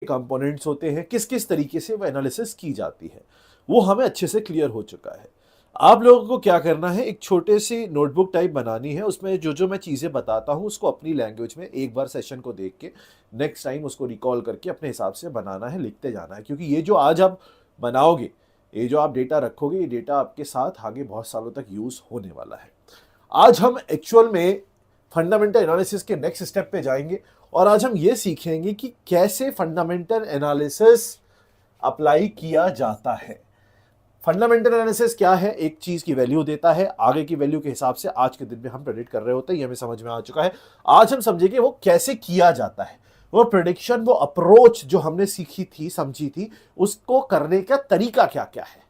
Components होते हैं, किस किस तरीके से वो एनालिसिस की जाती है, वो हमें अच्छे से क्लियर हो चुका है। आप लोगों को क्या करना है, एक छोटे सी नोटबुक टाइप बनानी है, उसमें जो जो मैं चीज़ें बताता हूँ उसको अपनी लैंग्वेज में एक बार सेशन को देख के नेक्स्ट टाइम उसको रिकॉल करके अपने हिसाब से बनाना है, लिखते जाना है। क्योंकि ये जो आज आप बनाओगे, ये जो आप डेटा रखोगे, ये डेटा आपके साथ आगे बहुत सालों तक यूज़ होने वाला है। आज हम एक्चुअल में फंडामेंटल एनालिसिस के नेक्स्ट स्टेप पे जाएंगे और आज हम ये सीखेंगे कि कैसे फंडामेंटल एनालिसिस अप्लाई किया जाता है। फंडामेंटल एनालिसिस क्या है? एक चीज की वैल्यू देता है, आगे की वैल्यू के हिसाब से आज के दिन में हम प्रेडिक्ट कर रहे होते हैं, ये हमें समझ में आ चुका है। आज हम समझेंगे वो कैसे किया जाता है, वो प्रेडिक्शन, वो अप्रोच जो हमने सीखी थी, समझी थी, उसको करने का तरीका क्या क्या है।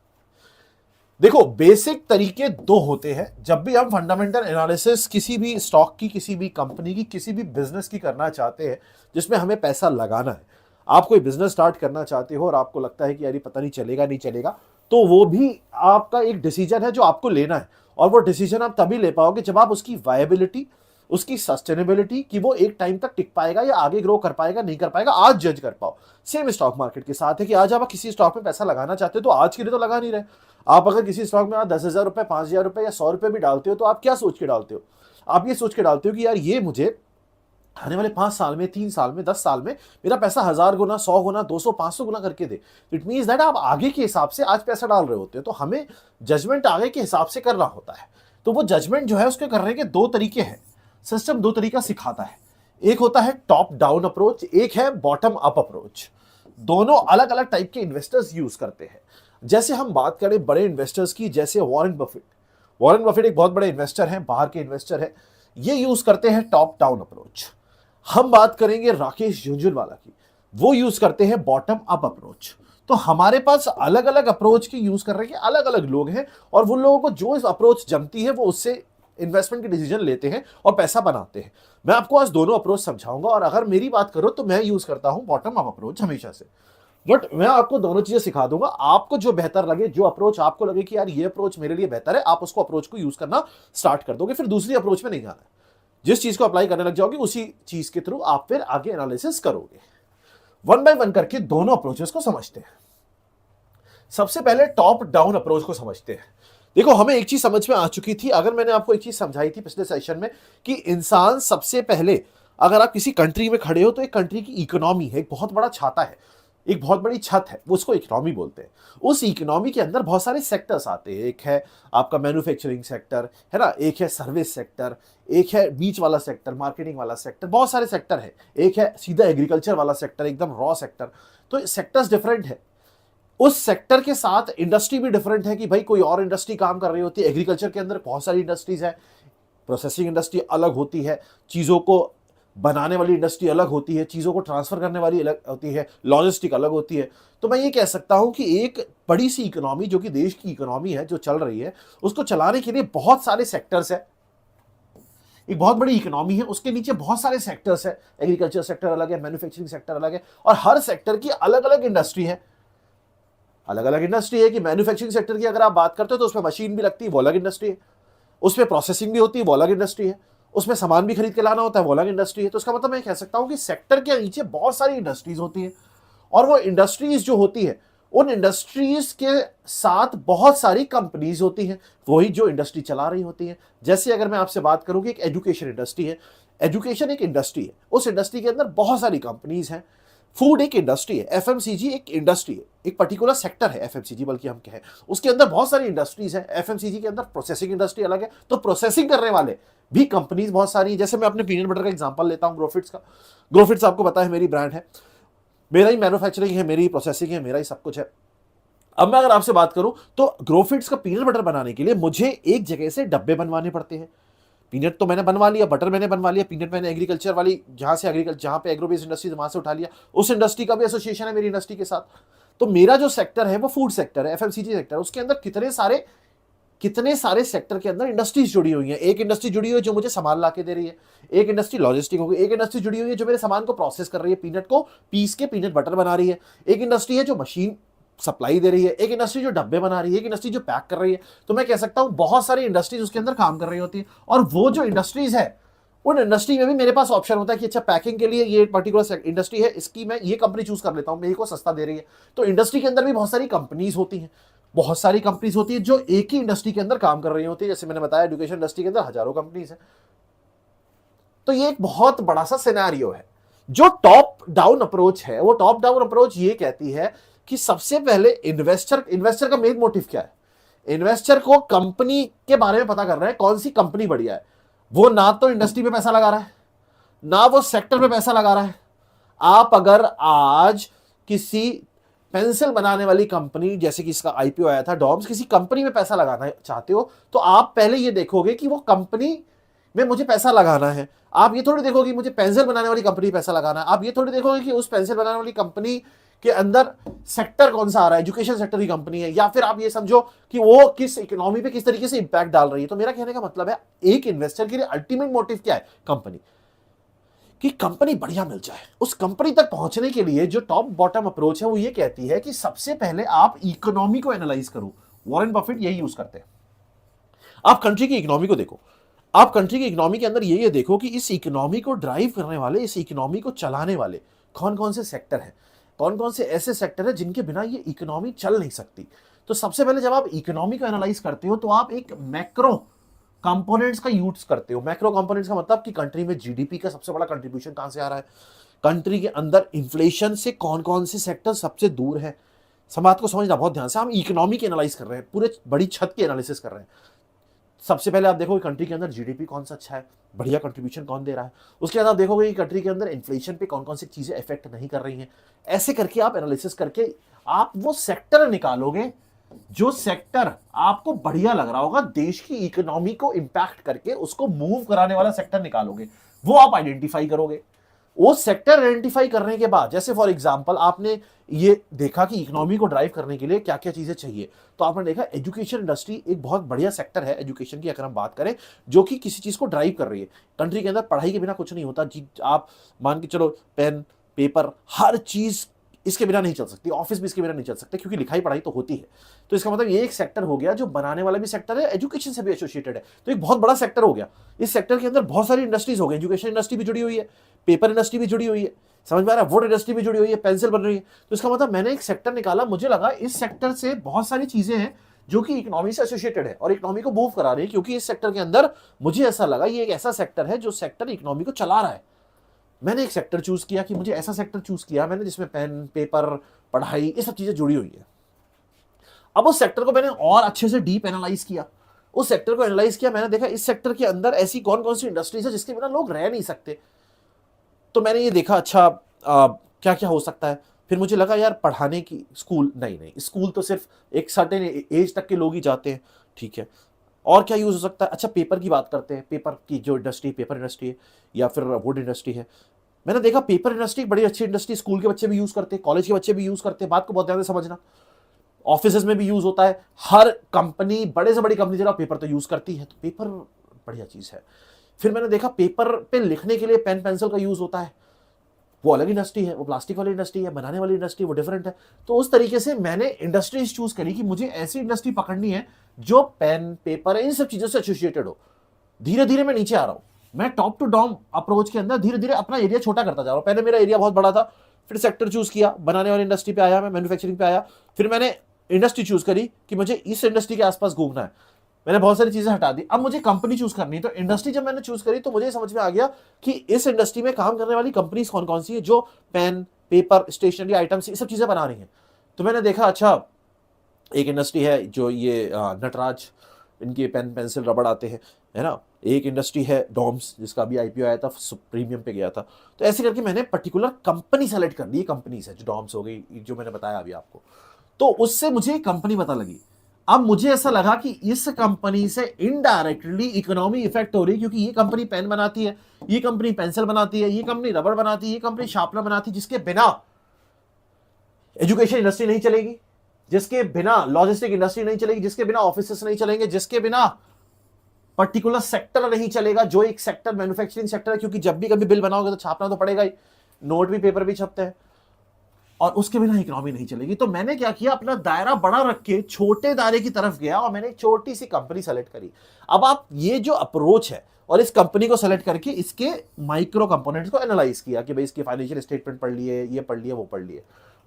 देखो, बेसिक तरीके दो होते हैं जब भी हम फंडामेंटल एनालिसिस किसी भी स्टॉक की, किसी भी कंपनी की, किसी भी बिजनेस की करना चाहते हैं जिसमें हमें पैसा लगाना है। आप कोई बिजनेस स्टार्ट करना चाहते हो और आपको लगता है कि यार ये पता नहीं चलेगा नहीं चलेगा, तो वो भी आपका एक डिसीजन है जो आपको लेना है। और वो डिसीजन आप तभी ले पाओगे जब आप उसकी वायबिलिटी, उसकी सस्टेनेबिलिटी, कि वो एक टाइम तक टिक पाएगा या आगे ग्रो कर पाएगा नहीं कर पाएगा, आज जज कर पाओ। सेम स्टॉक मार्केट के साथ है कि आज आप किसी स्टॉक में पैसा लगाना चाहते हो तो आज के लिए तो लगा नहीं रहे। आप अगर किसी स्टॉक में आप 10,000 रुपए, 5,000 रुपए या 100 रुपए भी डालते हो तो आप क्या सोच के डालते हो? आप ये सोच के डालते हो कि यार ये मुझे आने वाले 5 साल में, 3 साल में, 10 साल में मेरा पैसा 1,000 गुना, 100 गुना, 200, 500 गुना करके दे। इट मीन्स दैट आप आगे के हिसाब से आज पैसा डाल रहे होते हो, तो हमें जजमेंट आगे के हिसाब से करना होता है। तो वो जजमेंट जो है उसके करने के दो तरीके हैं। सिस्टम दो तरीका सिखाता है, एक होता है टॉप डाउन अप्रोच, एक है बॉटम अप अप्रोच। दोनों अलग अलग टाइप के इन्वेस्टर्स यूज करते हैं। जैसे हम बात करें बड़े इन्वेस्टर्स की, जैसे वॉरेन बफेट। वॉरेन बफेट एक बहुत बड़े इन्वेस्टर हैं, बाहर के इन्वेस्टर हैं, ये यूज करते हैं टॉप डाउन अप्रोच। हम बात करेंगे राकेश झुंझुनवाला की, वो यूज करते हैं बॉटम अप अप्रोच। तो हमारे पास अलग अलग अप्रोच की यूज कर रहे हैं अलग अलग लोग हैं, और वो लोगों को जो इस अप्रोच जमती है वो उससे इन्वेस्टमेंट के डिसीजन लेते हैं और पैसा बनाते हैं। मैं आपको आज दोनों अप्रोच समझाऊंगा, और अगर मेरी बात करो तो मैं यूज करता हूं बॉटम अप अप्रोच हमेशा से। बट मैं आपको दोनों चीजें सिखा दूंगा, आपको जो बेहतर लगे, जो अप्रोच आपको लगे कि यार ये अप्रोच मेरे लिए बेहतर है, आप उसको अप्रोच को यूज करना स्टार्ट कर दोगे, फिर दूसरी अप्रोच में नहीं जाना है। जिस चीज को अप्लाई करने लग जाओगे उसी चीज के थ्रू आप फिर आगे एनालिसिस करोगे। वन बाय वन करके दोनों अप्रोचेस को समझते हैं। सबसे पहले टॉप डाउन अप्रोच को समझते हैं। देखो, हमें एक चीज समझ में आ चुकी थी, अगर मैंने आपको एक चीज समझाई थी पिछले सेशन में, कि इंसान सबसे पहले, अगर आप किसी कंट्री में खड़े हो तो एक कंट्री की इकोनॉमी है, एक बहुत बड़ा छाता है, एक बहुत बड़ी छत है, वो उसको इकोनॉमी बोलते हैं। उस इकोनॉमी के अंदर बहुत सारे सेक्टर्स आते हैं। एक है आपका मैन्युफैक्चरिंग सेक्टर, है ना, एक है सर्विस सेक्टर, एक है बीच वाला सेक्टर, मार्केटिंग वाला सेक्टर, बहुत सारे सेक्टर है। एक है सीधा एग्रीकल्चर वाला सेक्टर, एकदम रॉ सेक्टर। तो सेक्टर्स डिफरेंट है। उस सेक्टर के साथ इंडस्ट्री भी डिफरेंट है, कि भाई कोई और इंडस्ट्री काम कर रही होती है। एग्रीकल्चर के अंदर बहुत सारी इंडस्ट्रीज है, प्रोसेसिंग इंडस्ट्री अलग होती है, चीज़ों को बनाने वाली इंडस्ट्री अलग होती है, चीज़ों को ट्रांसफर करने वाली अलग होती है, लॉजिस्टिक अलग होती है। तो मैं ये कह सकता हूं कि एक बड़ी सी इकोनॉमी, जो कि देश की इकोनॉमी है जो चल रही है, उसको चलाने के लिए बहुत सारे सेक्टर्स है। एक बहुत बड़ी इकोनॉमी है, उसके नीचे बहुत सारे सेक्टर्स है। एग्रीकल्चर सेक्टर अलग है, मैन्युफैक्चरिंग सेक्टर अलग है, और हर सेक्टर की अलग अलग इंडस्ट्री है। अलग अलग इंडस्ट्री है कि मैन्युफैक्चरिंग सेक्टर की अगर आप बात करते हो तो उसमें मशीन भी लगती है, वो अलग इंडस्ट्री है। उसमें प्रोसेसिंग भी होती है, वो अलग इंडस्ट्री है। उसमें सामान भी खरीद के लाना होता है, वो अलग इंडस्ट्री है। तो इसका मतलब मैं कह सकता हूं कि सेक्टर के नीचे बहुत सारी इंडस्ट्रीज होती हैं, और वो इंडस्ट्रीज जो होती है, उन इंडस्ट्रीज के साथ बहुत सारी कंपनीज होती हैं, वही जो इंडस्ट्री चला रही होती है। जैसे अगर मैं आपसे बात करूं कि एक एजुकेशन इंडस्ट्री है, एजुकेशन एक इंडस्ट्री है, उस इंडस्ट्री के अंदर बहुत सारी कंपनीज हैं। फूड एक इंडस्ट्री है, एफएमसीजी एक इंडस्ट्री है, एक पर्टिकुलर सेक्टर है एफएमसीजी, बल्कि हम कहें उसके अंदर बहुत सारी इंडस्ट्रीज हैं। एफएमसीजी के अंदर प्रोसेसिंग इंडस्ट्री अलग है, तो प्रोसेसिंग करने वाले भी कंपनीज बहुत सारी हैं। जैसे मैं अपने पीनट बटर का एग्जांपल लेता हूं, ग्रोफिट्स का। ग्रोफिट्स आपको पता है मेरी ब्रांड है, मेरा ही मैन्युफैक्चरिंग है, मेरी प्रोसेसिंग है, मेरा ही सब कुछ है। अब मैं अगर आपसे बात करूं तो ग्रोफिट्स का पीनट बटर बनाने के लिए मुझे एक जगह से डब्बे बनवाने पड़ते हैं। पीनट तो मैंने बनवा लिया, बटर मैंने बनवा लिया, पीनट मैंने एग्रीकल्चर वाली, जहां से एग्रीकल्चर, जहां पे एग्रो बेस्ड इंडस्ट्री, वहां से उठा लिया। उस इंडस्ट्री का भी एसोसिएशन है मेरी इंडस्ट्री के साथ। तो मेरा जो सेक्टर है वो फूड सेक्टर है, एफएमसीजी सेक्टर। उसके अंदर कितने सारे सेक्टर के अंदर इंडस्ट्रीज जुड़ी हुई हैं। एक इंडस्ट्री जुड़ी हुई है जो मुझे सामान ला के दे रही है, एक इंडस्ट्री लॉजिस्टिक होगी, एक इंडस्ट्री जुड़ी हुई है जो मेरे सामान को प्रोसेस कर रही है, पीनट को पीस के पीनट बटर बना रही है, एक इंडस्ट्री है जो मशीन सप्लाई दे रही है, एक इंडस्ट्री जो डब्बे बना रही है, एक इंडस्ट्री जो पैक कर रही है। तो मैं कह सकता हूं बहुत सारी इंडस्ट्रीज उसके अंदर काम कर रही होती है, और वो जो इंडस्ट्रीज है उन इंडस्ट्री में भी मेरे पास ऑप्शन होता है कि अच्छा पैकिंग के लिए ये पर्टिकुलर इंडस्ट्री है, इसकी मैं ये कंपनी चूज कर लेता हूं, मेरे को सस्ता दे रही है। तो इंडस्ट्री के अंदर भी बहुत सारी कंपनीज होती हैं, बहुत सारी कंपनीज होती है जो एक ही इंडस्ट्री के अंदर काम कर रही होती है। जैसे मैंने बताया एजुकेशन इंडस्ट्री के अंदर हजारों कंपनीज है। तो ये एक बहुत बड़ा सा सिनेरियो है। जो टॉप डाउन अप्रोच है, वो टॉप डाउन अप्रोच ये कहती है कि सबसे पहले इन्वेस्टर का मेन मोटिव क्या है। इन्वेस्टर को कंपनी के बारे में पता करना है, कौन सी कंपनी बढ़िया है। वो ना तो इंडस्ट्री पे पैसा लगा रहा है, ना वो सेक्टर पे पैसा लगा रहा है। आप अगर आज किसी पेंसिल बनाने वाली कंपनी, जैसे कि इसका आईपीओ आया था डॉम्स, किसी कंपनी में पैसा लगाना चाहते हो, तो आप पहले ये देखोगे कि वो कंपनी में मुझे पैसा लगाना है। आप ये थोड़ी देखोगे मुझे पेंसिल बनाने वाली कंपनी पैसा लगाना है। आप ये थोड़ी देखोगे कि उस पेंसिल बनाने वाली कंपनी के अंदर सेक्टर कौन सा आ रहा है, एजुकेशन सेक्टर की कंपनी है, या फिर आप ये समझो कि वो किस इकोनॉमी पे किस तरीके से इंपैक्ट डाल रही है। तो मेरा कहने का मतलब है, एक इन्वेस्टर के लिए अल्टीमेट मोटिव क्या है, कंपनी, कि कंपनी बढ़िया मिल जाए। उस कंपनी तक पहुंचने के लिए जो टॉप बॉटम अप्रोच है वो ये कहती है कि सबसे पहले आप इकोनॉमी को एनालाइज करो। वॉरेन बफेट यही यूज करते हैं। आप कंट्री की इकोनॉमी को देखो, आप कंट्री की इकोनॉमी के अंदर ये देखो कि इस इकोनॉमी को ड्राइव करने वाले, इस इकोनॉमी को चलाने वाले कौन कौन से सेक्टर हैं, कौन कौन से ऐसे सेक्टर हैं जिनके बिना ये इकोनॉमी चल नहीं सकती। तो सबसे पहले जब आप इकोनॉमी को एनालाइज करते हो तो आप एक मैक्रो कंपोनेंट्स का यूज करते हो। मैक्रो कंपोनेंट्स का मतलब कि कंट्री में जीडीपी का सबसे बड़ा कंट्रीब्यूशन कहां से आ रहा है, कंट्री के अंदर इन्फ्लेशन से कौन कौन से सेक्टर सबसे दूर है। सब बात को समझना बहुत ध्यान से। हम इकोनॉमी की एनालाइज कर रहे हैं, पूरे बड़ी छत की एनालिसिस कर रहे हैं। सबसे पहले आप देखोगे कंट्री के अंदर जीडीपी कौन सा अच्छा है, बढ़िया कंट्रीब्यूशन कौन दे रहा है। उसके बाद आप देखोगे कि कंट्री के अंदर इन्फ्लेशन पे कौन कौन सी चीजें इफेक्ट नहीं कर रही हैं। ऐसे करके आप एनालिसिस करके आप वो सेक्टर निकालोगे जो सेक्टर आपको बढ़िया लग रहा होगा, देश की इकोनॉमी को इंपैक्ट करके उसको मूव कराने वाला सेक्टर निकालोगे, वो आप आइडेंटिफाई करोगे। वो सेक्टर आइडेंटिफाई करने के बाद, जैसे फॉर एग्जांपल आपने ये देखा कि इकोनॉमी को ड्राइव करने के लिए क्या क्या चीजें चाहिए, तो आपने देखा एजुकेशन इंडस्ट्री एक बहुत बढ़िया सेक्टर है एजुकेशन की, अगर हम बात करें, जो कि किसी चीज को ड्राइव कर रही है। कंट्री के अंदर पढ़ाई के बिना कुछ नहीं होता जी। आप मान के चलो, पेन पेपर हर चीज इसके बिना नहीं चल सकती, ऑफिस भी इसके बिना नहीं चल सकते, क्योंकि लिखाई पढ़ाई तो होती है। तो इसका मतलब ये एक सेक्टर हो गया जो बनाने वाला भी सेक्टर है, एजुकेशन से भी एसोसिएटेड है, तो एक बहुत बड़ा सेक्टर हो गया। इस सेक्टर के अंदर बहुत सारी इंडस्ट्रीज हो गई, एजुकेशन इंडस्ट्री भी जुड़ी हुई है, पेपर इंडस्ट्री भी जुड़ी हुई है, समझ में आ रहा है, वुड इंडस्ट्री भी जुड़ी हुई है, पेंसिल बन रही है। तो इसका मतलब मैंने एक सेक्टर निकाला, मुझे लगा इस सेक्टर से बहुत सारी चीजें हैं जो कि इकोनॉमी से एसोसिएटेड है और इकोनॉमी को मूव करा रही है, क्योंकि इस सेक्टर के अंदर मुझे ऐसा लगा ये एक ऐसा सेक्टर है जो सेक्टर इकोनॉमी को चला रहा है। मैंने एक सेक्टर चूज किया, कि मुझे ऐसा सेक्टर चूज किया मैंने जिसमें पेन पेपर पढ़ाई ये सब चीजें जुड़ी हुई है। अब उस सेक्टर को मैंने और अच्छे से डीप एनालाइज किया। उस सेक्टर को एनालाइज किया, मैंने देखा इस सेक्टर के अंदर ऐसी कौन कौन सी इंडस्ट्रीज है जिसके बिना लोग रह नहीं सकते। तो मैंने ये देखा, अच्छा क्या क्या हो सकता है। फिर मुझे लगा यार पढ़ाने की स्कूल नहीं, स्कूल तो सिर्फ एक सर्टेन एज तक के लोग ही जाते हैं, ठीक है। और क्या यूज हो सकता है, अच्छा पेपर की बात करते हैं, पेपर की जो इंडस्ट्री पेपर इंडस्ट्री है या फिर वुड इंडस्ट्री है। मैंने देखा पेपर इंडस्ट्री बड़ी अच्छी इंडस्ट्री, स्कूल के बच्चे भी यूज करते हैं, कॉलेज के बच्चे भी यूज करते हैं। बात को बहुत ध्यान से समझना, ऑफिस में भी यूज होता है, हर कंपनी बड़े से बड़ी कंपनी जरा पेपर तो यूज करती है, तो पेपर बढ़िया चीज है। फिर मैंने देखा पेपर पे लिखने के लिए पेन पेंसिल का यूज होता है, वो अलग इंडस्ट्री है, वो प्लास्टिक वाली इंडस्ट्री है, बनाने वाली इंडस्ट्री वो डिफरेंट है। तो उस तरीके से मैंने इंडस्ट्रीज चूज करी कि मुझे ऐसी इंडस्ट्री पकड़नी है जो पेन पेपर इन सब चीजों से एसोसिएटेड हो। धीरे धीरे मैं नीचे आ रहा हूं, मैं टॉप टू डाउन अप्रोच के अंदर धीरे धीरे अपना एरिया छोटा करता जा रहा हूं। पहले मेरा एरिया बहुत बड़ा था, फिर सेक्टर चूज किया, बनाने वाली इंडस्ट्री पे आया, मैं मैन्युफैक्चरिंग पे आया, फिर मैंने इंडस्ट्री चूज करी कि मुझे इस इंडस्ट्री के आसपास घूमना है। मैंने बहुत सारी चीजें हटा दी, अब मुझे कंपनी चूज करनी है। तो इंडस्ट्री जब मैंने चूज करी तो मुझे समझ में आ गया कि इस इंडस्ट्री में काम करने वाली कंपनीज कौन कौन सी है जो पेन पेपर स्टेशनरी आइटम्स ये सब चीजें बना रही हैं। तो मैंने देखा, अच्छा एक इंडस्ट्री है जो ये नटराज, इनके पेन पेंसिल रबड़ आते हैं, है ना। एक इंडस्ट्री है डॉम्स, जिसका भी आईपीओ आया था, प्रीमियम पे गया था। तो ऐसे करके मैंने पर्टिकुलर कंपनी सेलेक्ट कर ली। कंपनीज है जो डॉम्स हो गई, जो मैंने बताया अभी आपको, तो उससे मुझे कंपनी पता लगी। अब मुझे ऐसा लगा कि इस कंपनी से इनडायरेक्टली इकोनॉमी इफेक्ट हो रही है, क्योंकि ये कंपनी पेन बनाती है, ये कंपनी पेंसिल बनाती है, ये कंपनी रबड़ बनाती है, ये कंपनी शार्पनर बनाती है, जिसके बिना एजुकेशन इंडस्ट्री नहीं चलेगी, जिसके बिना लॉजिस्टिक इंडस्ट्री नहीं चलेगी, जिसके बिना ऑफिसेस नहीं चलेंगे, जिसके बिना पर्टिकुलर सेक्टर नहीं चलेगा, जो एक सेक्टर मैन्युफैक्चरिंग सेक्टर है। क्योंकि जब भी कभी बिल बनाओगे तो छापना तो पड़ेगा ही, नोट भी पेपर भी छपते हैं, और उसके बिना इकोनॉमी नहीं चलेगी। तो मैंने क्या किया, अपना दायरा बड़ा रख के छोटे दायरे की तरफ गया और मैंने एक छोटी सी कंपनी सेलेक्ट करी। अब आप ये जो अप्रोच है और इस कंपनी को सेलेक्ट करके इसके माइक्रो कंपोनेंट्स को एनालाइज किया कि भाई इसके फाइनेंशियल स्टेटमेंट पढ़ लिए, ये पढ़ लिए, वो पढ़ लिए।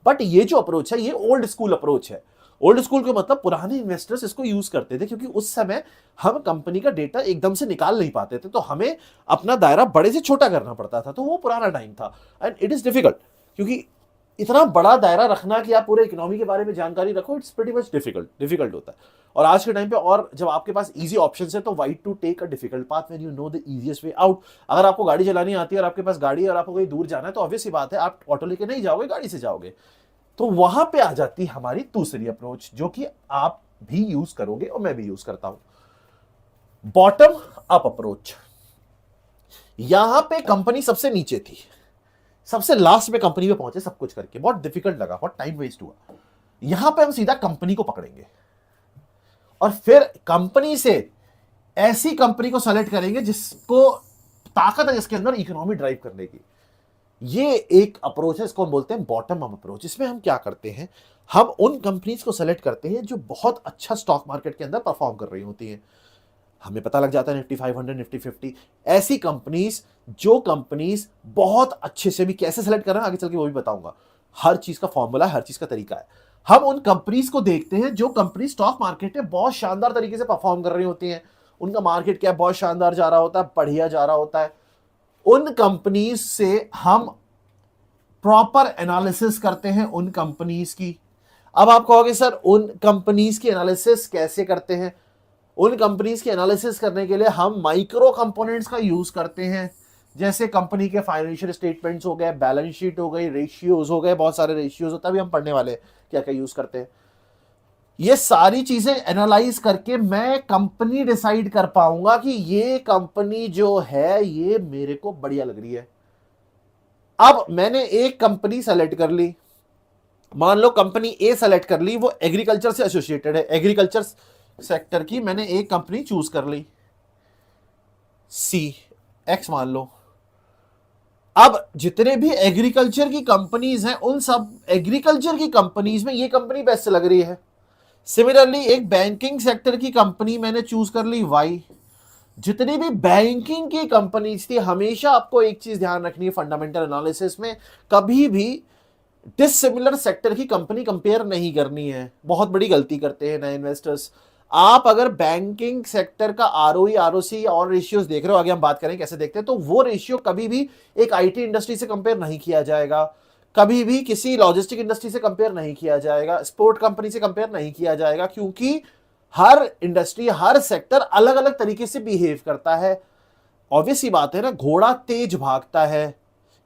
बट ये जो अप्रोच है ये ओल्ड स्कूल अप्रोच है। ओल्ड स्कूल के मतलब पुराने इन्वेस्टर्स इसको यूज करते थे, क्योंकि उस समय हम कंपनी का डेटा एकदम से निकाल नहीं पाते थे, तो हमें अपना दायरा बड़े से छोटा करना पड़ता था। तो वो पुराना टाइम था एंड इट इज डिफिकल्ट, क्योंकि इतना बड़ा दायरा रखना कि आप पूरे इकोनॉमी के बारे में जानकारी रखो, इट्स प्रीटी मच डिफिकल्ट होता है। और आज के टाइम पे और जब आपके पास इजी ऑप्शंस है तो why to take a difficult path when you know the easiest way out. अगर आपको गाड़ी चलानी आती है और आपके पास गाड़ी है और आपको कहीं दूर जाना है तो ऑब्वियस सी बात है आप ऑटो लेके नहीं जाओगे, गाड़ी से जाओगे। तो वहां पे आ जाती है हमारी दूसरी अप्रोच, जो कि आप भी यूज करोगे और मैं भी यूज करता हूं, बॉटम अप अप्रोच। यहां पे कंपनी सबसे नीचे थी, सबसे लास्ट में कंपनी पे पहुंचे सब कुछ करके, बहुत डिफिकल्ट लगा, बहुत टाइम वेस्ट हुआ। यहां पे हम सीधा कंपनी को पकड़ेंगे और फिर कंपनी से ऐसी कंपनी को सेलेक्ट करेंगे जिसको ताकत है, जिसके अंदर इकोनॉमी ड्राइव करने की। ये एक अप्रोच है, इसको हम बोलते हैं बॉटम अप अप्रोच। इसमें हम क्या करते हैं, हम उन कंपनीज को सेलेक्ट करते हैं जो बहुत अच्छा स्टॉक मार्केट के अंदर परफॉर्म कर रही होती हैं। हमें पता लग जाता है निफ्टी 500, निफ्टी 50, ऐसी कंपनीज, जो कंपनीज बहुत अच्छे से भी कैसे सेलेक्ट करना है आगे चल के वो भी बताऊंगा। हर चीज का फॉर्मूला है, हर चीज का तरीका है। हम उन कंपनीज को देखते हैं जो कंपनी स्टॉक मार्केट में बहुत शानदार तरीके से परफॉर्म कर रही होती हैं, उनका मार्केट कैप बहुत शानदार जा रहा होता है, बढ़िया जा रहा होता है। उन कंपनीज से हम प्रॉपर एनालिसिस करते हैं उन कंपनीज की। अब आप कहोगे सर उन कंपनीज की एनालिसिस कैसे करते हैं? उन कंपनीज की एनालिसिस करने के लिए हम माइक्रो कंपोनेंट्स का यूज करते हैं, जैसे कंपनी के फाइनेंशियल स्टेटमेंट्स हो गए, बैलेंस शीट हो गई, रेशियोज हो गए, बहुत सारे रेशियोज होता है, अभी हम पढ़ने वाले क्या क्या यूज करते हैं। ये सारी चीजें एनालाइज करके मैं कंपनी डिसाइड कर पाऊंगा कि ये कंपनी जो है ये मेरे को बढ़िया लग रही है। अब मैंने एक कंपनी सेलेक्ट कर ली, मान लो कंपनी ए सेलेक्ट कर ली, वो एग्रीकल्चर से एसोसिएटेड है, एग्रीकल्चर सेक्टर की मैंने एक कंपनी चूज कर ली, सी एक्स मान लो। अब जितने भी एग्रीकल्चर की कंपनीज हैं उन सब एग्रीकल्चर की कंपनीज में ये कंपनी बेस्ट लग रही है। सिमिलरली एक बैंकिंग सेक्टर की कंपनी मैंने चूज कर ली, वाई। जितनी भी बैंकिंग की कंपनीज थी, हमेशा आपको एक चीज ध्यान रखनी है फंडामेंटल एनालिसिस में, कभी भी डिसिमिलर सेक्टर की कंपनी कंपेयर नहीं करनी है। बहुत बड़ी गलती करते हैं नए इन्वेस्टर्स। आप अगर बैंकिंग सेक्टर का आरओई, आरओसी और रेशियोज देख रहे हो, आगे हम बात करें कैसे देखते हैं, तो वो रेशियो कभी भी एक आईटी इंडस्ट्री से कंपेयर नहीं किया जाएगा, कभी भी किसी लॉजिस्टिक इंडस्ट्री से कंपेयर नहीं किया जाएगा, स्पोर्ट कंपनी से कंपेयर नहीं किया जाएगा, क्योंकि हर इंडस्ट्री, हर सेक्टर अलग अलग तरीके से बिहेव करता है। ऑब्वियस ही बात है ना, घोड़ा तेज भागता है,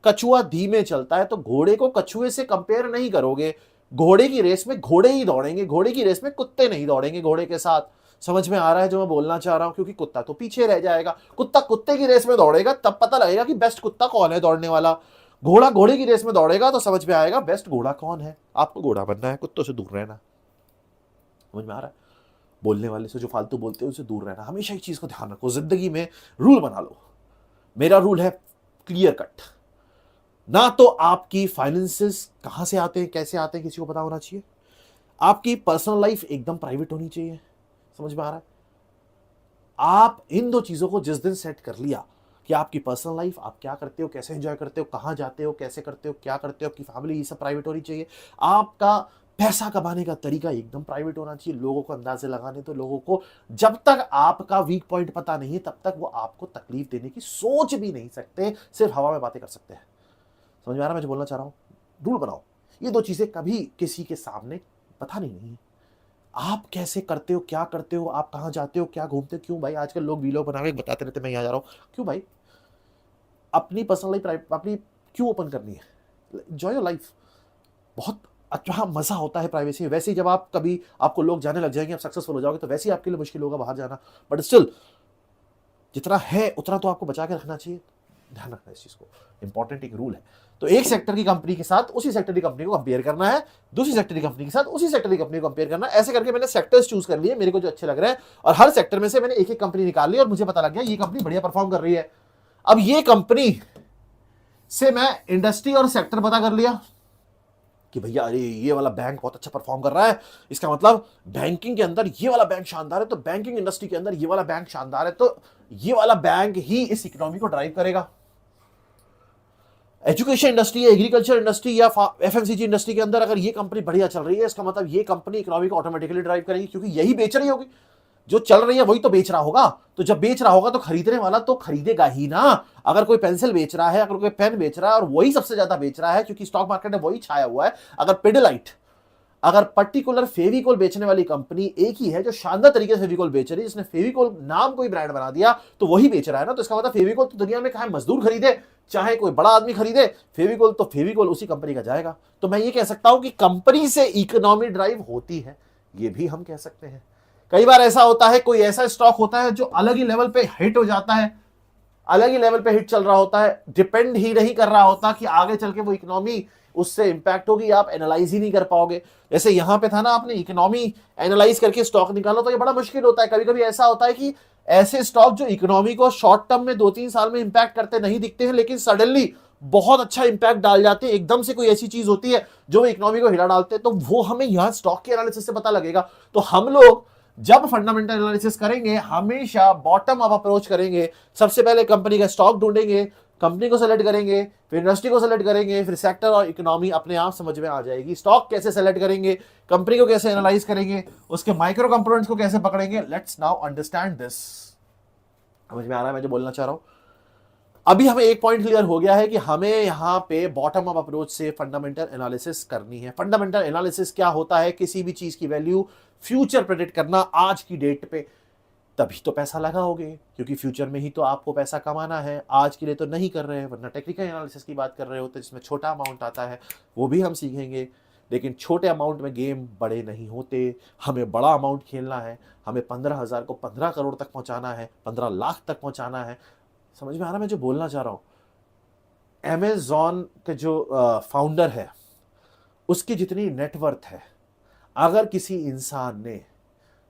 कछुआ धीमे चलता है, तो घोड़े को कछुए से कंपेयर नहीं करोगे। घोड़े की रेस में घोड़े ही दौड़ेंगे, घोड़े की रेस में कुत्ते नहीं दौड़ेंगे घोड़े के साथ। समझ में आ रहा है जो मैं बोलना चाह रहा हूं? क्योंकि कुत्ता तो पीछे रह जाएगा, कुत्ता कुत्ते की रेस में दौड़ेगा तब पता लगेगा कि बेस्ट कुत्ता कौन है दौड़ने वाला। घोड़ा घोड़े की रेस में दौड़ेगा तो समझ में आएगा बेस्ट घोड़ा कौन है। आपको घोड़ा बनना है, कुत्तों से दूर रहना। समझ में आ रहा है? बोलने वाले से, जो फालतू बोलते हैं उनसे दूर रहना। हमेशा एक चीज को ध्यान रखो, जिंदगी में रूल बना लो। मेरा रूल है क्लियर कट, ना तो आपकी फाइनेंसेस कहां से आते हैं, कैसे आते हैं, किसी को पता होना चाहिए। आपकी पर्सनल लाइफ एकदम प्राइवेट होनी चाहिए। समझ में आ रहा है? आप इन दो चीजों को जिस दिन सेट कर लिया कि आपकी पर्सनल लाइफ, आप क्या करते हो, कैसे एंजॉय करते हो, कहां जाते हो, कैसे करते हो, क्या करते हो, आपकी फैमिली, ये सब प्राइवेट होनी चाहिए। आपका पैसा कमाने का तरीका एकदम प्राइवेट होना चाहिए। लोगों को अंदाजे लगाने तो लोगों को, जब तक आपका वीक पॉइंट पता नहीं तब तक वो आपको तकलीफ देने की सोच भी नहीं सकते, सिर्फ हवा में बातें कर सकते हैं। समझ में आ रहा है मैं जो बोलना चाह रहा हूं? रूल बनाओ, ये दो चीजें कभी किसी के सामने बतानी नहीं। आप कैसे करते हो, क्या करते हो, आप कहां जाते हो, क्या घूमते हो, क्यों भाई आजकल लोग वीलॉग बना के बताते रहते मैं यहां जा रहा हूं, क्यों भाई? अपनी पर्सनल लाइफ अपनी क्यों ओपन करनी है? Enjoy your life. बहुत अच्छा मजा होता है प्राइवेसी में। वैसे ही जब आप कभी, आपको लोग जाने लग जाएंगे, आप सक्सेसफुल हो जाओगे, तो वैसे ही आपके लिए मुश्किल होगा बाहर जाना। बट स्टिल जितना है उतना तो आपको बचा के रखना चाहिए। ध्यान रखना इस चीज को, इंपॉर्टेंट एक रूल है। तो एक सेक्टर की कंपनी के साथ उसी सेक्टर की कंपनी को कंपेयर करना है, दूसरी सेक्टर की कंपनी के साथ उसी सेक्टर की कंपनी को कंपेयर करना है। ऐसे करके मैंने सेक्टर्स चूज कर लिए मेरे को जो अच्छे लग रहे हैं, और हर सेक्टर में से मैंने एक एक कंपनी निकाल ली और मुझे पता लग गया ये कंपनी बढ़िया परफॉर्म कर रही है। अब ये कंपनी से मैं इंडस्ट्री और सेक्टर पता कर लिया, कि भैया अरे ये वाला बैंक बहुत अच्छा परफॉर्म कर रहा है, इसका मतलब बैंकिंग के अंदर ये वाला बैंक शानदार है, तो बैंकिंग इंडस्ट्री के अंदर ये वाला बैंक शानदार है, तो ये वाला बैंक ही इस इकोनॉमी को ड्राइव करेगा। एजुकेशन इंडस्ट्री, एग्रीकल्चर इंडस्ट्री या एफएमसीजी इंडस्ट्री के अंदर अगर ये कंपनी बढ़िया चल रही है, इसका मतलब ये कंपनी इकोनॉमी को ऑटोमेटिकली ड्राइव करेगी, क्योंकि यही बेच रही होगी। जो चल रही है वही तो बेच रहा होगा, तो जब बेच रहा होगा तो खरीदने वाला तो खरीदेगा ही ना। अगर कोई पेंसिल बेच रहा है, अगर कोई पेन बेच रहा है और वही सबसे ज्यादा बेच रहा है, क्योंकि स्टॉक मार्केट में वही छाया हुआ है। अगर पिडिलाइट, अगर पर्टिकुलर फेविकोल बेचने वाली कंपनी एक ही है जो शानदार तरीके से फेविकोल बेच रही है, जिसने फेविकोल नाम कोई ब्रांड बना दिया, तो वही बेच रहा है ना। तो इसका मतलब फेविकोल तो दुनिया में चाहे मजदूर खरीदे, चाहे कोई बड़ा आदमी खरीदे, फेविकोल तो फेविकोल उसी कंपनी का जाएगा। तो मैं ये कह सकता हूं कि कंपनी से इकोनॉमी ड्राइव होती है, ये भी हम कह सकते हैं। कई बार ऐसा होता है, कोई ऐसा स्टॉक होता है जो अलग ही लेवल पे हिट हो जाता है, अलग ही लेवल पे हिट चल रहा होता है, डिपेंड ही नहीं कर रहा होता कि आगे चल के वो इकोनॉमी उससे इंपैक्ट होगी, आप एनालाइज ही नहीं कर पाओगे। जैसे यहां पे था ना, आपने इकोनॉमी एनालाइज करके स्टॉक निकालो, तो ये बड़ा मुश्किल होता है। कभी कभी ऐसा होता है कि ऐसे स्टॉक जो इकोनॉमी को शॉर्ट टर्म में 2-3 साल में इंपैक्ट करते नहीं दिखते हैं, लेकिन सडनली बहुत अच्छा इंपैक्ट डाल जाते हैं। एकदम से कोई ऐसी चीज होती है जो इकोनॉमी को हिला डालते हैं, तो वो हमें यहां स्टॉक के एनालिसिस से पता लगेगा। तो हम लोग जब फंडामेंटल एनालिसिस करेंगे, हमेशा बॉटम अप अप्रोच करेंगे। सबसे पहले कंपनी का स्टॉक ढूंढेंगे, कंपनी को सेलेक्ट करेंगे, फिर इंडस्ट्री को सेलेक्ट करेंगे, फिर सेक्टर और इकोनॉमी अपने आप समझ में आ जाएगी। स्टॉक कैसे सेलेक्ट करेंगे, कंपनी को कैसे एनालाइज करेंगे, उसके माइक्रो कंपोनेंट्स को कैसे पकड़ेंगे, लेट्स नाउ अंडरस्टैंड दिस। समझ में आ रहा है मैं जो बोलना चाह रहा हूं? अभी हमें एक पॉइंट क्लियर हो गया है कि हमें यहां पे बॉटम अप अप्रोच से फंडामेंटल एनालिसिस करनी है। फंडामेंटल एनालिसिस क्या होता है? किसी भी चीज की वैल्यू फ्यूचर प्रेडिक्ट करना आज की डेट पे, तभी तो पैसा लगाओगे, क्योंकि फ्यूचर में ही तो आपको पैसा कमाना है। आज के लिए तो नहीं कर रहे हैं, वरना टेक्निकल एनालिसिस की बात कर रहे होते जिसमें छोटा अमाउंट आता है, वो भी हम सीखेंगे। लेकिन छोटे अमाउंट में गेम बड़े नहीं होते, हमें बड़ा अमाउंट खेलना है। हमें 15,000 को 15 करोड़ तक पहुंचाना है, 15 लाख तक पहुंचाना है। समझ में आ रहा है मैं जो बोलना चाह रहा हूं? अमेजॉन के जो फाउंडर है, उसकी जितनी नेटवर्थ है, अगर किसी इंसान ने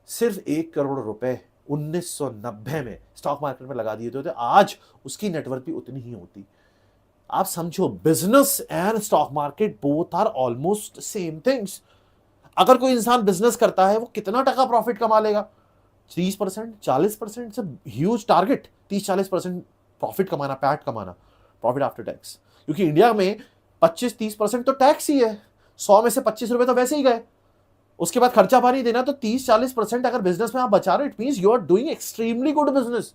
सिर्फ 1 करोड़ रुपए 1990 में स्टॉक मार्केट में लगा दिए थे, तो आज उसकी नेटवर्थ भी उतनी ही होती। आप समझो, business and stock market both are almost same things. अगर कोई इंसान बिजनेस करता है, वो कितना टका प्रॉफिट कमा लेगा? 30%, 40% से ह्यूज टारगेट, 30-40% प्रॉफिट कमाना, पैट कमाना, प्रॉफिट आफ्टर टैक्स। क्योंकि इंडिया में 25-30% तो टैक्स ही है। 100 में से 25 रुपए तो वैसे ही गए, उसके बाद खर्चा पानी देना। तो 30-40% अगर बिजनेस में आप बचा रहे हो, it means you are doing extremely good business.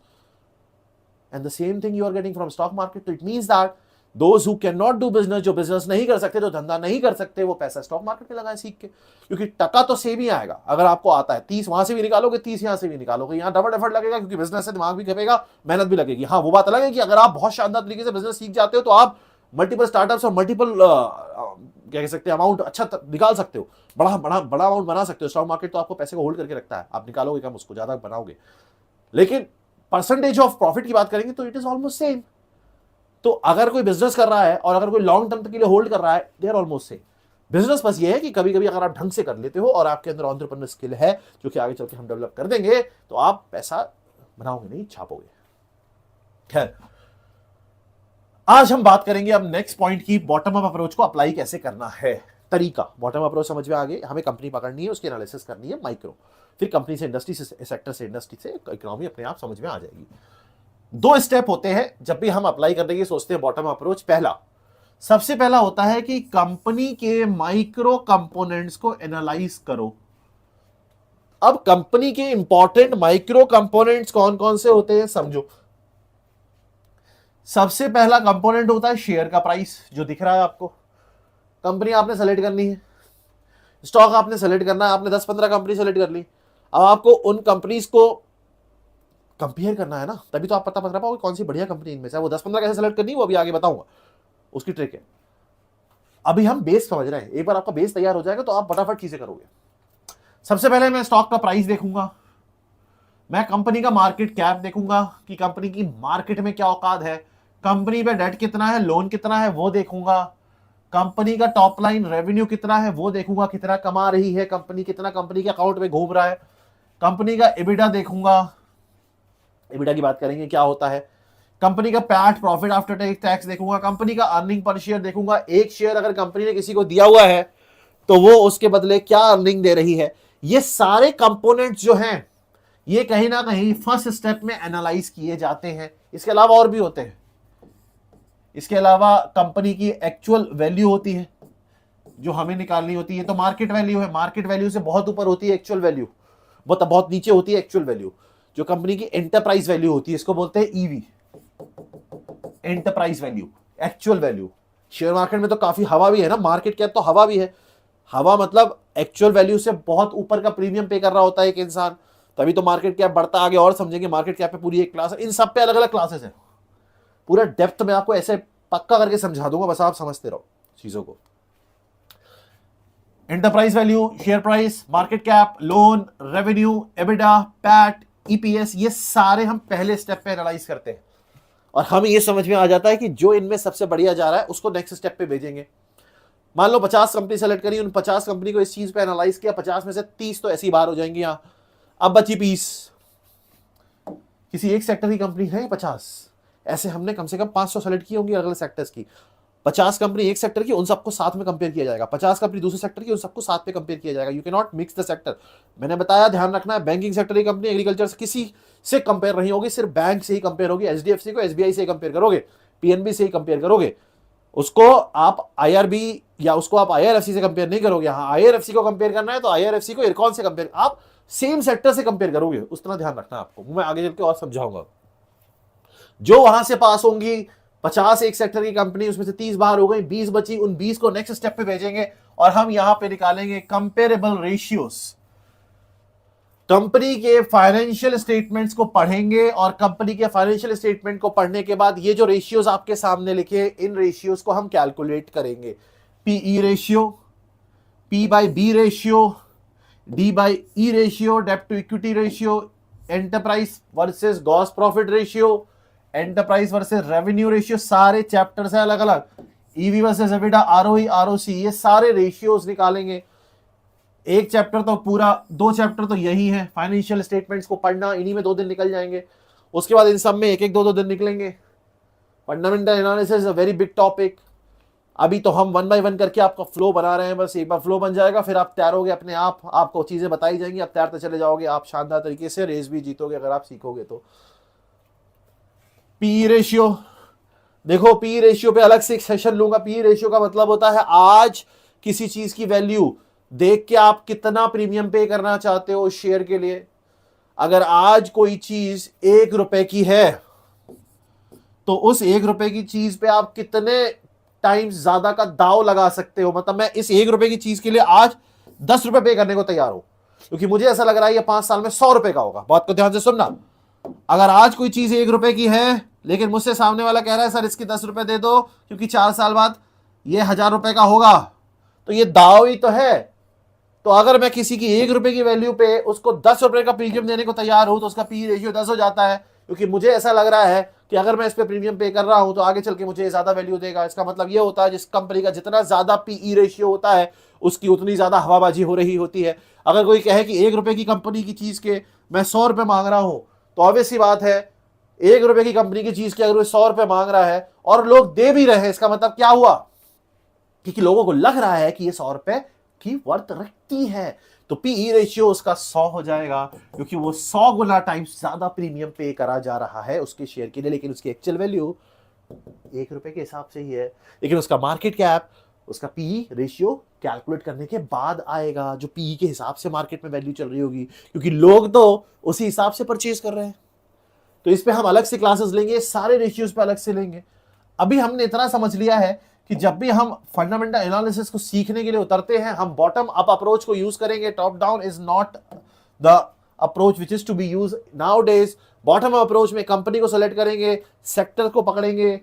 And the same thing you are getting from stock market. तो it means that those who can not do business, जो बिजनेस नहीं कर सकते, जो धंधा नहीं कर सकते, वो पैसा स्टॉक मार्केट में लगाए सीख के। क्योंकि टका तो सेम ही आएगा। अगर आपको आता है 30 वहां से भी निकालोगे, 30 यहां से भी निकालोगे, यहां डबल एफर्ट लगेगा, क्योंकि बिजनेस से दिमाग भी खपेगा, मेहनत भी लगेगी। हाँ, वो बात अलग है कि अगर आप बहुत शानदार तरीके से बिजनेस सीख जाते हो, तो आप मल्टीपल स्टार्टअप्स और मल्टीपल क्या कह सकते हैं अमाउंट अच्छा निकाल सकते हो, बड़ा बड़ा बड़ा अमाउंट बना सकते हो। स्टॉक मार्केट तो आपको पैसे को होल्ड करके रखता है, आप निकालोगे कम, उसको ज्यादा बनाओगे। लेकिन परसेंटेज ऑफ प्रॉफिट की बात करेंगे तो इट इज ऑलमोस्ट सेम। तो अगर कोई बिजनेस कर रहा है और अगर कोई लॉन्ग टर्म के लिए होल्ड कर रहा है, they are almost same. Business बस ये है कि कभी कभी अगर आप ढंग से कर लेते हो और आपके अंदर एंटरप्रेन्योर स्किल है, जो कि आगे चल के हम डेवलप कर देंगे, तो आप पैसा बनाओगे नहीं, छापोगे। खैर, आज हम बात करेंगे अब नेक्स्ट पॉइंट की, बॉटम अप अप्रोच को अप्लाई कैसे करना है। तरीका, बॉटम अप्रोच समझ में आ गए, हमें कंपनी पकड़नी है, उसकी एनालिसिस करनी है माइक्रो, फिर कंपनी से इंडस्ट्री से, सेक्टर से इंडस्ट्री से इकोनॉमी अपने आप समझ में आ जाएगी। 2 स्टेप होते हैं जब भी हम अप्लाई करने की सोचते हैं बॉटम अप्रोच। सबसे पहला होता है कि कंपनी के माइक्रो कंपोनेंट्स को एनालाइज करो। अब कंपनी के इंपॉर्टेंट माइक्रो कंपोनेंट्स कौन कौन से होते हैं समझो। सबसे पहला कंपोनेंट होता है शेयर का प्राइस, जो दिख रहा है आपको। कंपनी आपने सेलेक्ट करनी है, स्टॉक आपने सेलेक्ट करना है, आपने 10-15 कंपनी सेलेक्ट कर ली। अब आपको उन कंपनीज को कंपेयर करना है ना, तभी तो आप पता कर पाओगे कौन सी बढ़िया कंपनी इनमें से। वो 10-15 कैसे सेलेक्ट करनी है वो अभी आगे बताऊंगा, उसकी ट्रिक है। अभी हम बेस समझ रहे हैं। एक बार आपका बेस तैयार हो जाएगा तो आप फटाफट चीजें करोगे। सबसे पहले मैं स्टॉक का प्राइस देखूंगा, मैं कंपनी का मार्केट कैप देखूंगा कि कंपनी की मार्केट में क्या औकात है, कंपनी पे डेट कितना है, लोन कितना है वो देखूंगा, कंपनी का टॉप लाइन रेवेन्यू कितना है वो देखूंगा, कितना कमा रही है कंपनी, कितना कंपनी के अकाउंट में घूम रहा है। कंपनी का एबिटा देखूंगा, एबिटा की बात करेंगे क्या होता है, कंपनी का पैट, प्रॉफिट आफ्टर टैक्स देखूंगा, कंपनी का अर्निंग पर शेयर देखूंगा, एक शेयर अगर कंपनी ने किसी को दिया हुआ है तो वो उसके बदले क्या अर्निंग दे रही है। ये सारे कंपोनेंट्स जो हैं ये कहीं ना कहीं फर्स्ट स्टेप में एनालाइज किए जाते हैं। इसके अलावा और भी होते हैं। इसके अलावा कंपनी की एक्चुअल वैल्यू होती है जो हमें निकालनी होती है, तो मार्केट वैल्यू है, मार्केट वैल्यू से बहुत ऊपर होती है एक्चुअल वैल्यू, बहुत नीचे होती है एक्चुअल वैल्यू। जो कंपनी की एंटरप्राइज वैल्यू होती है इसको बोलते हैं EV, enterprise value, actual value. Share market में तो काफी हवा भी है ना, मार्केट कैप तो हवा भी है। हवा मतलब एक्चुअल वैल्यू से बहुत ऊपर का प्रीमियम पे कर रहा होता है एक इंसान, तभी तो मार्केट कैप बढ़ता। आगे और समझेंगे, मार्केट कैप पे पूरी एक क्लास है, इन सब पे अलग अलग क्लासेस है। पूरा डेप्थ में आपको ऐसे पक्का करके समझा दूंगा, बस आप समझते रहो चीजों को। Enterprise value, share price, market cap, loan, revenue, EBITDA, PAT, EPS, ये सारे हम पहले स्टेप पे एनालाइज करते हैं और हमें ये समझ में आ जाता है कि जो इनमें सबसे बढ़िया जा रहा है उसको नेक्स्ट स्टेप पे भेजेंगे। मान लो 50 कंपनी सेलेक्ट करी, उन 50 कंपनी को इस चीज पे एनालाइज किया, 50 में से 30 तो ऐसी बाहर हो जाएंगी यहां। अब बची 20, किसी एक सेक्टर की कंपनी है 50, ऐसे हमने कम से कम 500 सेलेक्ट की होंगी अलग अलग सेक्टर्स की। 50 कंपनी एक सेक्टर की, उन सबको साथ में कंपेयर किया जाएगा। 50 कंपनी दूसरे सेक्टर की, उन सबको साथ में कंपेयर किया जाएगा। You can not mix the sector. मैंने बताया, ध्यान रखना है, बैंकिंग सेक्टर की कंपनी एग्रीकल्चर से किसी से कंपेयर नहीं होगी, सिर्फ बैंक से ही कंपेयर होगी। एचडीएफसी को एसबीआई से ही कंपेयर करोगे, पीएनबी से ही कंपेयर करोगे, उसको आप आईआरबी या उसको आप आईआरएफसी से कंपेयर नहीं करोगे। हाँ, आईआरएफसी को कंपेयर करना है तो आईआरएफसी को इरकॉन से कंपेयर, आप सेम सेक्टर से कंपेयर करोगे, उस तरह ध्यान रखना आपको। मैं आगे चल के और समझाऊंगा। जो वहां से पास होंगी 50 एक सेक्टर की कंपनी, उसमें से 30 बाहर हो गई, 20 बची, उन 20 को नेक्स्ट स्टेप पे भेजेंगे और हम यहां पे निकालेंगे कंपेरेबल रेशियोज। कंपनी के फाइनेंशियल स्टेटमेंट्स को पढ़ेंगे और कंपनी के फाइनेंशियल स्टेटमेंट को पढ़ने के बाद ये जो रेशियोज आपके सामने लिखे, इन रेशियोज को हम कैलकुलेट करेंगे। PE ratio, P by B ratio, D by E ratio, डेब्ट to equity ratio, enterprise versus gross profit ratio, enterprise versus revenue ratio, सारे चैप्टर्स है अलग अलग। EV versus EBITDA, ROE, ROC, ये सारे रेशियोज निकालेंगे। एक चैप्टर तो पूरा, 2 चैप्टर तो यही है, फाइनेंशियल स्टेटमेंट्स को पढ़ना, इन्हीं में 2 दिन निकल जाएंगे। उसके बाद इन सब में एक एक 2 दिन निकलेंगे। Fundamental analysis a very big topic. अभी तो हम 1 बाय 1 करके आपका फ्लो बना रहे हैं, बस एक बार फ्लो बन जाएगा फिर आप तैयार होगे अपने आप, आपको चीजें बताई जाएंगी, आप तैयारते चले जाओगे, आप शानदार तरीके से रेस भी जीतोगे अगर आप सीखोगे तो। पी रेशियो देखो, पी रेशियो पे अलग से एक सेशन लूंगा। पी रेशियो का मतलब होता है आज किसी चीज की वैल्यू देख के आप कितना प्रीमियम पे करना चाहते हो शेयर के लिए। अगर आज कोई चीज 1 रुपए की है तो उस 1 रुपए की चीज पे आप कितने टाइम्स ज्यादा का दाव लगा सकते हो। मतलब मैं इस 1 रुपए की चीज के लिए आज 10 रुपए पे करने को तैयार हूं, क्योंकि मुझे ऐसा लग रहा है ये 5 साल में 100 रुपए का होगा। बात को ध्यान से सुनना। अगर आज कोई चीज 1 रुपए की है लेकिन मुझसे सामने वाला कह रहा है सर इसकी 10 रुपए दे दो क्योंकि 4 साल बाद ये 1000 रुपए का होगा, तो ये दाव ही तो है। तो अगर मैं किसी की 1 रुपए की वैल्यू पे उसको 10 रुपए का प्रीमियम देने को तैयार हूं तो उसका पी रेशियो 10 हो जाता है, क्योंकि मुझे ऐसा लग रहा है कि अगर मैं इस पे प्रीमियम पे कर रहा हूं तो आगे चल के मुझे ज्यादा वैल्यू देगा। इसका मतलब ये होता है जिस कंपनी का जितना ज्यादा पीई रेशियो होता है उसकी उतनी ज्यादा हवाबाजी हो रही होती है। अगर कोई कहे कि 1 रुपए की कंपनी की चीज के मैं 100 रुपए मांग रहा हूं तो ऑब्वियस सी बात है 1 रुपए की कंपनी की चीज के अगर 100 रुपए मांग रहा है और लोग दे भी रहे हैं, इसका मतलब क्या हुआ, क्योंकि लोगों को लग रहा है कि ये 100 रुपए की वर्थ रखती है, तो पीई रेशियो उसका 100 हो जाएगा, क्योंकि वो 100 गुना टाइम्स ज्यादा प्रीमियम पे करा जा रहा है उसके शेयर के लिए। लेकिन उसकी एक्चुअल वैल्यू 1 रुपए के हिसाब से ही है, लेकिन उसका मार्केट कैप, उसका पीई रेशियो कैलकुलेट करने के बाद आएगा, जो पीई के हिसाब से मार्केट में वैल्यू चल रही होगी, क्योंकि लोग तो उसी हिसाब से परचेज कर रहे हैं। तो इस पे हम अलग से क्लासेस लेंगे, सारे रेशियोज पे अलग से लेंगे। अभी हमने इतना समझ लिया है कि जब भी हम फंडामेंटल एनालिसिस को सीखने के लिए उतरते हैं, हम बॉटम अप अप्रोच को यूज करेंगे। Top down is not the approach which is to be use nowadays. Bottom up approach में कंपनी को सेलेक्ट करेंगे, सेक्टर को पकड़ेंगे,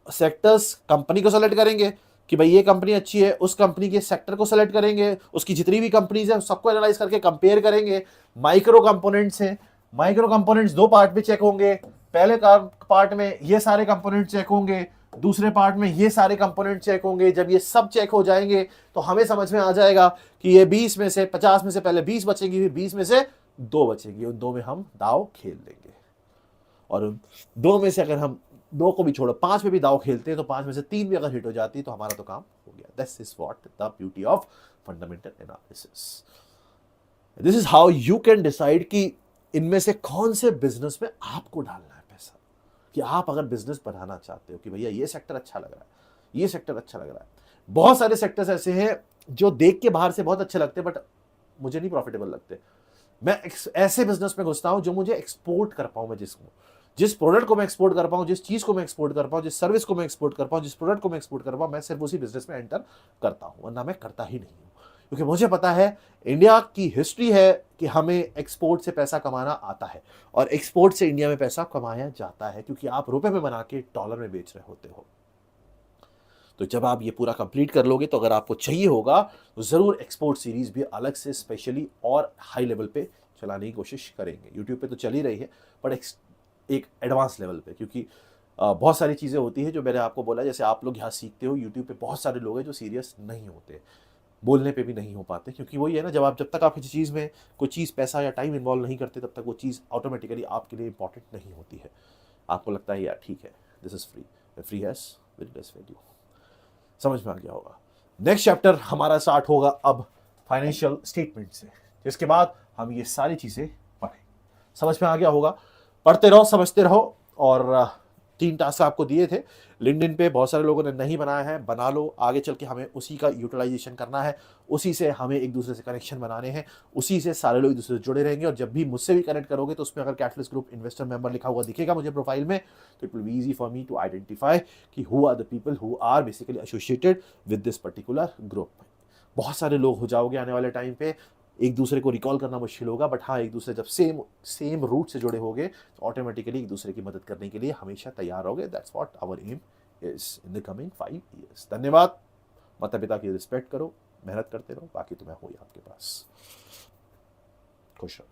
सेक्टर्स कंपनी को सेलेक्ट करेंगे कि भाई ये कंपनी अच्छी है, उस कंपनी के सेक्टर को सेलेक्ट करेंगे, उसकी जितनी भी कंपनीज है सबको एनालाइज करके कंपेयर करेंगे। माइक्रो कंपोनेंट्स है, माइक्रो कंपोनेंट्स 2 पार्ट में चेक होंगे। पहले पार्ट में ये सारे कंपोनेंट चेक होंगे, दूसरे पार्ट में ये सारे कंपोनेंट चेक होंगे। जब ये सब चेक हो जाएंगे तो हमें समझ में आ जाएगा कि ये 20 में से 50 में से पहले 20 बचेंगी, फिर 20 में से 2 बचेंगी, उन 2 में हम दाव खेल लेंगे। और उन 2 में से अगर हम दो को भी छोड़ो, 5 में भी दाव खेलते हैं तो 5 में से 3 भी अगर हिट हो जाती है तो हमारा तो काम हो गया। This is what the beauty of fundamental analysis. This is how you can decide कि इनमें से कौन से बिजनेस में आपको डालना है पैसा। कि आप अगर बिजनेस बढ़ाना चाहते हो कि भैया ये सेक्टर अच्छा लग रहा है, ये सेक्टर अच्छा लग रहा है। बहुत सारे सेक्टर्स ऐसे हैं जो देख के बाहर से बहुत अच्छे लगते हैं बट मुझे नहीं प्रॉफिटेबल लगते। मैं ऐसे बिजनेस में घुसता हूं जो मुझे एक्सपोर्ट कर पाऊं, मैं जिस प्रोडक्ट को मैं एक्सपोर्ट कर पाऊं, जिस चीज को मैं एक्सपोर्ट कर पाऊं, जिस सर्विस को मैं एक्सपोर्ट कर पाऊं, जिस प्रोडक्ट को मैं एक्सपोर्ट कर पाऊं, मैं सिर्फ उसी बिजनेस में एंटर करता हूं, वरना मैं करता ही नहीं हूं। क्योंकि मुझे पता है इंडिया की हिस्ट्री है कि हमें एक्सपोर्ट से पैसा कमाना आता है और एक्सपोर्ट से इंडिया में पैसा कमाया जाता है, क्योंकि आप रुपए में बना के डॉलर में बेच रहे होते हो। तो जब आप ये पूरा कंप्लीट कर लोगे तो अगर आपको चाहिए होगा तो जरूर एक्सपोर्ट सीरीज भी अलग से स्पेशली और हाई लेवल पे चलाने की कोशिश करेंगे। यूट्यूब पे तो चल ही रही है बट एक एडवांस लेवल पे, क्योंकि बहुत सारी चीज़ें होती हैं जो मैंने आपको बोला, जैसे आप लोग यहाँ सीखते हो, यूट्यूब पे बहुत सारे लोग हैं जो सीरियस नहीं होते, बोलने पे भी नहीं हो पाते, क्योंकि वही है ना, जब तक आप किसी चीज़ में कोई चीज़ पैसा या टाइम इन्वॉल्व नहीं करते तब तक वो चीज़ ऑटोमेटिकली आपके लिए इंपॉर्टेंट नहीं होती है। आपको लगता है यार ठीक है, this is free, free has very less value. समझ में आ गया होगा। नेक्स्ट चैप्टर हमारा स्टार्ट होगा अब फाइनेंशियल स्टेटमेंट से, जिसके बाद हम ये सारी चीज़ें पढ़ें। समझ में आ गया होगा। पढ़ते रहो, समझते रहो। और 3 टास्क आपको दिए थे लिंक्डइन पे, बहुत सारे लोगों ने नहीं बनाया है, बना लो। आगे चल के हमें उसी का यूटिलाइजेशन करना है, उसी से हमें एक दूसरे से कनेक्शन बनाने हैं, उसी से सारे लोग एक दूसरे से जुड़े रहेंगे। और जब भी मुझसे भी कनेक्ट करोगे तो उसमें अगर कैटलिस्ट ग्रुप इन्वेस्टर मेंबर लिखा हुआ दिखेगा मुझे प्रोफाइल में, तो it will be easy for me to identify कि who are the people who are basically associated with this particular group. बहुत सारे लोग हो जाओगे आने वाले टाइम पे, एक दूसरे को रिकॉल करना मुश्किल होगा, बट हाँ एक दूसरे जब सेम रूट से जुड़े होगे तो ऑटोमेटिकली एक दूसरे की मदद करने के लिए हमेशा तैयार होगे। That's what our aim is in the coming 5 years। धन्यवाद। माता पिता की रिस्पेक्ट करो, मेहनत करते रहो, बाकी तो मैं हूँ आपके पास। खुश रहो।